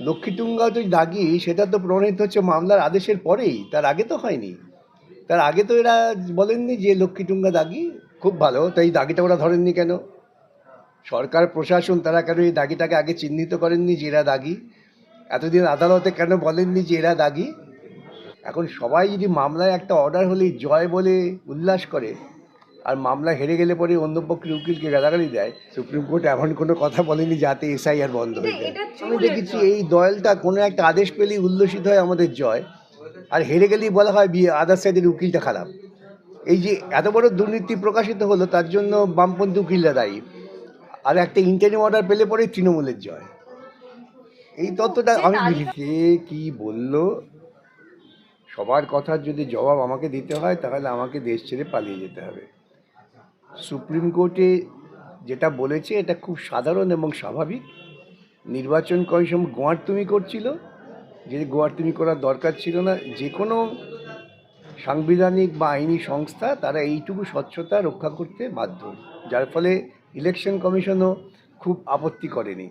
লক্ষ্মীটুঙ্গা তো দাগি, সেটা তো প্রমাণিত হচ্ছে মামলার আদেশের পরেই, তার আগে তো হয়নি। তার আগে তো এরা বলেননি যে লক্ষ্মীটুঙ্গা দাগি। খুব ভালো, তো এই দাগিটা ওরা ধরেননি কেন? সরকার প্রশাসন তারা কেন এই দাগিটাকে আগে চিহ্নিত করেননি যে এরা দাগি? এতদিন আদালতে কেন বলেননি যে এরা দাগি? এখন সবাই যদি মামলায় একটা অর্ডার হলেই জয় বলে উল্লাস করে, আর মামলা হেরে গেলে পরে অন্য পক্ষের উকিলকে গালাগালি দেয়, সুপ্রিম কোর্ট এমন কোনো কথা বলেনি যাতে এসআইআর বন্ধ হয়ে যায়। আমি দেখেছি এই দয়ালটা কোনো একটা আদেশ পেলেই উল্লসিত হয় আমাদের জয়, আর হেরে গেলেই বলা হয় আদার সাইডের উকিলটা খারাপ। এই যে এত বড় দুর্নীতি প্রকাশিত হলো, তার জন্য বামপন্থী উকিলরা দায়ী, আর একটা ইন্টারিম অর্ডার পেলে পরে তৃণমূলের জয়। এই তত্ত্বটা আমি বুঝি। কে কি বললো, সবার কথার যদি জবাব আমাকে দিতে হয় তাহলে আমাকে দেশ ছেড়ে পালিয়ে যেতে হবে। সুপ্রিম কোর্টে যেটা বলেছে এটা খুব সাধারণ এবং স্বাভাবিক। নির্বাচন কমিশন গোয়ার্তুমি করছিল, যে গোয়ার্তুমি করার দরকার ছিল না। যে কোনো সাংবিধানিক বা আইনি সংস্থা তারা এইটুকু স্বচ্ছতা রক্ষা করতে বাধ্য, যার ফলে ইলেকশন কমিশনও খুব আপত্তি করেনি।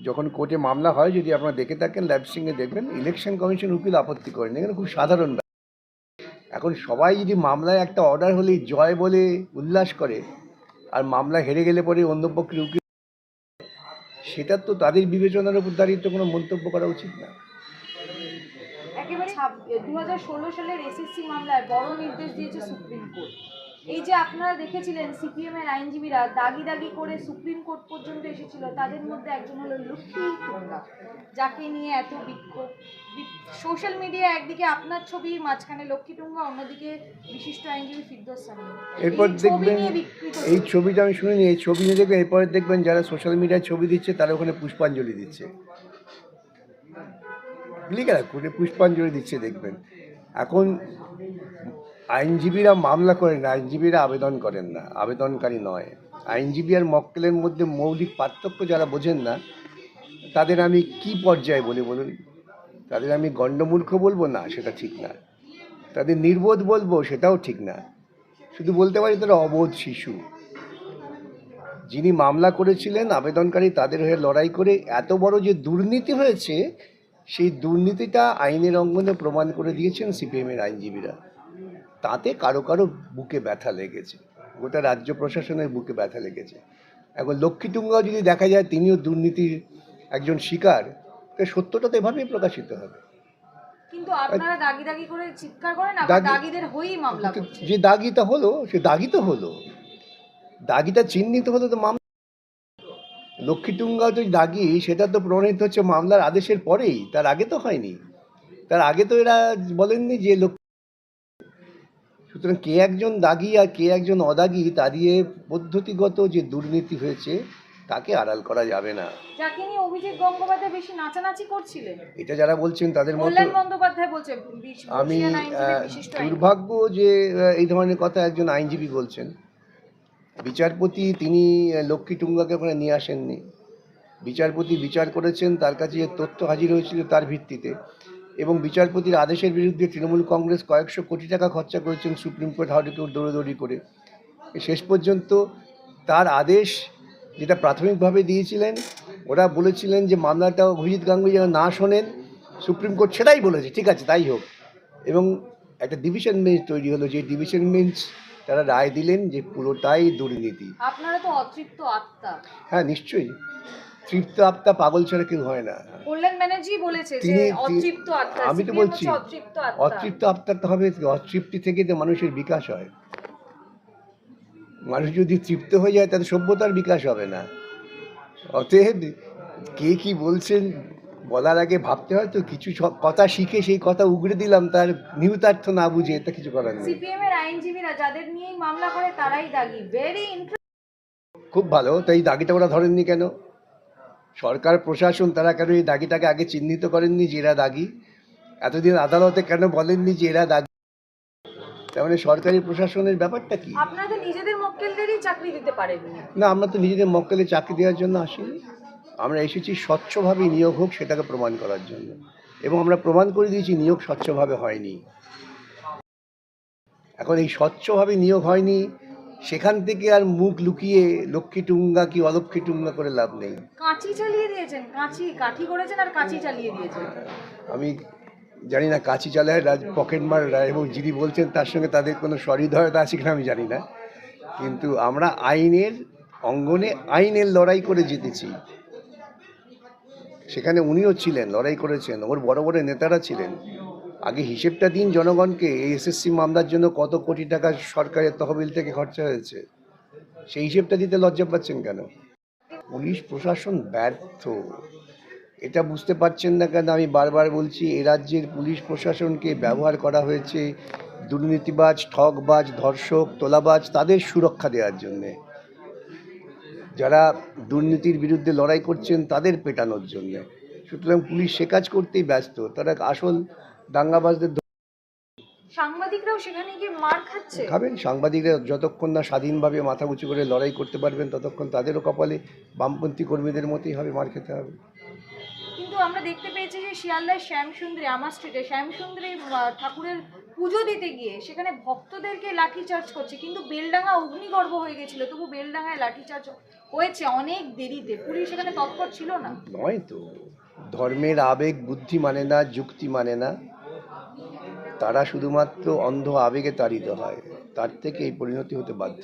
যখন কোর্টে মামলা হয়, যদি আপনারা দেখে থাকেন লাইভ স্ট্রিমে দেখবেন, ইলেকশন কমিশন উকিল আপত্তি করেনি, এখানে খুব সাধারণ। এখন সবাই যদি মামলায় একটা অর্ডার হলেই জয় বলে উল্লাস করে, আর মামলা হেরে গেলে পরে অন্য পক্ষের উকিল, সেটা তো তাদের বিবেচনার উপর দাঁড়িয়ে তো কোনো মন্তব্য করা উচিত না। একেবারে 2016 সালের এসএসসি মামলায় বড় নির্দেশ দিয়েছে সুপ্রিম কোর্ট। এই যে আপনারা দেখেছিলেন সিপিএম এর আইনজীবীরা দাগি দাগি করে সুপ্রিম কোর্ট পর্যন্ত এসেছিল, তাদের মধ্যে একজন হলো লক্ষ্মীটুঙ্গা, যাকে নিয়ে এত বিক্ষোভ। সোশ্যাল মিডিয়া একদিকে আপনার ছবি, মাঝখানে লক্ষ্মীটুঙ্গা, অন্যদিকে বিশিষ্ট আইনজীবী ফিরদৌস সামি। এরপর দেখবেন এই ছবিটা আমি শুনিনি, এই ছবি নিয়ে দেখবেন, এরপরে দেখবেন যারা সোশ্যাল মিডিয়ায় ছবি দিচ্ছে তারা ওখানে পুষ্পাঞ্জলি দিচ্ছে, লিখে করে পুষ্পাঞ্জলি দিচ্ছে দেখবেন। এখন আইনজীবীরা মামলা করেন না, আইনজীবীরা আবেদন করেন না, আবেদনকারী নয়। আইনজীবী আর মক্কেলের মধ্যে মৌলিক পার্থক্য যারা বোঝেন না, তাদের আমি কি পর্যায়ে বলি বলুন? তাদের আমি গণ্ডমূর্খ বলবো না, সেটা ঠিক না। তাদের নির্বোধ বলবো, সেটাও ঠিক না। শুধু বলতে পারি তারা অবোধ শিশু। যিনি মামলা করেছিলেন আবেদনকারী, তাদের হয়ে লড়াই করে এত বড় যে দুর্নীতি হয়েছে, সেই দুর্নীতিটা আইনের অঙ্গনে প্রমাণ করে দিয়েছেন সিপিএমের আইনজীবীরা। তাতে কারো কারো বুকে ব্যথা লেগেছে, গোটা রাজ্য প্রশাসনের বুকে ব্যথা লেগেছে। এখন লক্ষ্মীটুঙ্গাও যদি দেখা যায় তিনিও দুর্নীতির একজন শিকার, তো সত্যটা তো এভাবেই প্রকাশিত হবে। কিন্তু আপনারা দাগি দাগি করে চিৎকার করেন, আবার দাগিদের হয়েই মামলা করছেন। যে দাগিটা হলো, সে দাগি তো হলো, দাগিটা চিহ্নিত হলো তো মামলা। লক্ষ্মীটুঙ্গা তো দাগি, সেটা তো প্রমাণিত হচ্ছে মামলার আদেশের পরেই, তার আগে তো হয়নি। তার আগে তো এরা বলেননি যে সুতরাং কে একজন দাগি আর কে একজন অদাগি, তা দিয়ে পদ্ধতিগত যে দুর্নীতি হয়েছে তাকে আড়াল করা যাবে না। যাকে নিয়ে অভিজিৎ গঙ্গোপাধ্যায় বেশি নাচানাচি করছিলেন, এটা যারা বলছেন তাদের মতো, কল্যাণ বন্দ্যোপাধ্যায় বলছে, আমি দুর্ভাগ্য যে এই ধরনের কথা একজন আইনজীবী বলছেন। বিচারপতি তিনি লক্ষ্মীটুঙ্গাকে ওখানে নিয়ে আসেননি। বিচারপতি বিচার করেছেন, তার কাছে যে তথ্য হাজির হয়েছিল তার ভিত্তিতে, এবং বিচারপতির আদেশের বিরুদ্ধে তৃণমূল কংগ্রেস কয়েকশো কোটি টাকা খরচা করেছেন সুপ্রিম কোর্ট হাউডে দৌড়দৌড়ি করে। শেষ পর্যন্ত তার আদেশ যেটা প্রাথমিকভাবে দিয়েছিলেন, ওরা বলেছিলেন যে মামলাটা অভিজিৎ গাঙ্গুলি যেন না শোনেন, সুপ্রিম কোর্ট সেটাই বলেছে, ঠিক আছে তাই হোক। এবং একটা ডিভিশন বেঞ্চ তৈরি হলো, যে ডিভিশন বেঞ্চ তারা রায় দিলেন যে পুরোটাই দুর্নীতি। আপনারা তো অতৃপ্ত আত্মা। হ্যাঁ নিশ্চয়ই, তৃপ্ত আত্মা পাগল ছাড়া কেউ হয় না। কল্যাণ ব্যানার্জি বলেছে যে অতৃপ্ত আত্মা, আমি তো বলছি অতৃপ্ত আত্মা তো হবে, অতৃপ্তি থেকে তো মানুষের বিকাশ হয়। মানুষ যদি তৃপ্ত হয়ে যায় তাহলে সভ্যতার বিকাশ হবে না। অতএব কে কি বলছেন বলার আগে ভাবতে হয় তো, কিছু কথা শিখে সেই কথা উগড়ে দিলাম, তার নিহিতার্থ না বুঝে এটা কিছু করার নেই। সিপিএম এর আইনজীবীরা যাদের নিয়েই মামলা করে তারাই দাগি। ভেরি খুব ভালো, তো এই দাগিটা ওরা ধরেননি কেন? সরকার প্রশাসন তারা কেন এই দাগিটাকে আগে চিহ্নিত করেননি যে এরা দাগি? এতদিন আদালতে কেন বলেননি যে এরা দাগি? তার মানে সরকারি প্রশাসনের ব্যাপারটা কি? আপনারা তো নিজেদের মক্কেলদেরই চাকরি দিতে পারেননি। না, আমরা তো নিজেদের মক্কেলে চাকরি দেওয়ার জন্য আসিনি। আমরা এসেছি স্বচ্ছভাবে নিয়োগ হোক সেটাকে প্রমাণ করার জন্য, এবং আমরা প্রমাণ করে দিয়েছি নিয়োগ স্বচ্ছভাবে হয়নি। এখন এই স্বচ্ছভাবে নিয়োগ হয়নি, সেখান থেকে আর মুখ লুকিয়ে লক্ষ্মী টুঙ্গা কি অলক্ষ্মী টুঙ্গা করে লাভ নেই। কাঁচি চালিয়ে দিয়েছেন, কাঠি করেছেন আর কাঁচি চালিয়ে দিয়েছেন। আমি জানি না কাঁচি চালায় পকেটমাররা, এবং যিনি বলছেন তার সঙ্গে তাদের কোনো সহৃদয়তা আছে কিনা আমি জানি না, কিন্তু আমরা আইনের অঙ্গনে আইনের লড়াই করে জিতেছি। সেখানে উনিও ছিলেন, লড়াই করেছেন, ওর বড় বড় নেতারা ছিলেন। আগে হিসেবটা দিন জনগণকে, এই এসএসসি মামলার জন্য কত কোটি টাকা সরকারের তহবিল থেকে খরচা হয়েছে, সেই হিসেবটা দিতে লজ্জা পাচ্ছেন কেন? পুলিশ প্রশাসন ব্যর্থ, এটা বুঝতে পারছেন না কেন? আমি বারবার বলছি, এ রাজ্যের পুলিশ প্রশাসনকে ব্যবহার করা হয়েছে দুর্নীতিবাজ, ঠকবাজ, ধর্ষক, তোলাবাজ তাদের সুরক্ষা দেওয়ার জন্যে, যারা দুর্নীতির বিরুদ্ধে লড়াই করছেন তাদের পেটানোর জন্য। সুতরাং পুলিশ সে কাজ করতেই ব্যস্ত, তারা আসল দাঙ্গাবাজদের সাংবাদিকরাও সেখানে গিয়ে মার খাচ্ছে। খাবেন। সাংবাদিকরা যতক্ষণ না স্বাধীনভাবে মাথা উঁচু করে লড়াই করতে পারবেন ততক্ষণ তাদেরও কপালে বামপন্থী কর্মীদের মতোই হবে মার খেতে হবে। কিন্তু আমরা দেখতে পেয়েছি যে শিয়ালদার শ্যামসুন্দরী, আমার স্ট্রিটে শ্যামসুন্দরী ঠাকুরের পুজো দিতে গিয়ে সেখানে ভক্তদেরকে লাঠিচার্জ করছে, কিন্তু বেলডাঙ্গা অগ্নিগর্ভ হয়ে গেছিল, তবু বেলডাঙ্গায় লাঠিচার্জ হয়েছে অনেক দেরিতে। পুলিশ সেখানে তৎপর ছিল না। নয় তো, ধর্মের আবেগ বুদ্ধি মানে না, যুক্তি মানে না, তারা শুধুমাত্র অন্ধ আবেগে তাড়িত হয়, তার থেকে এই পরিণতি হতে বাধ্য।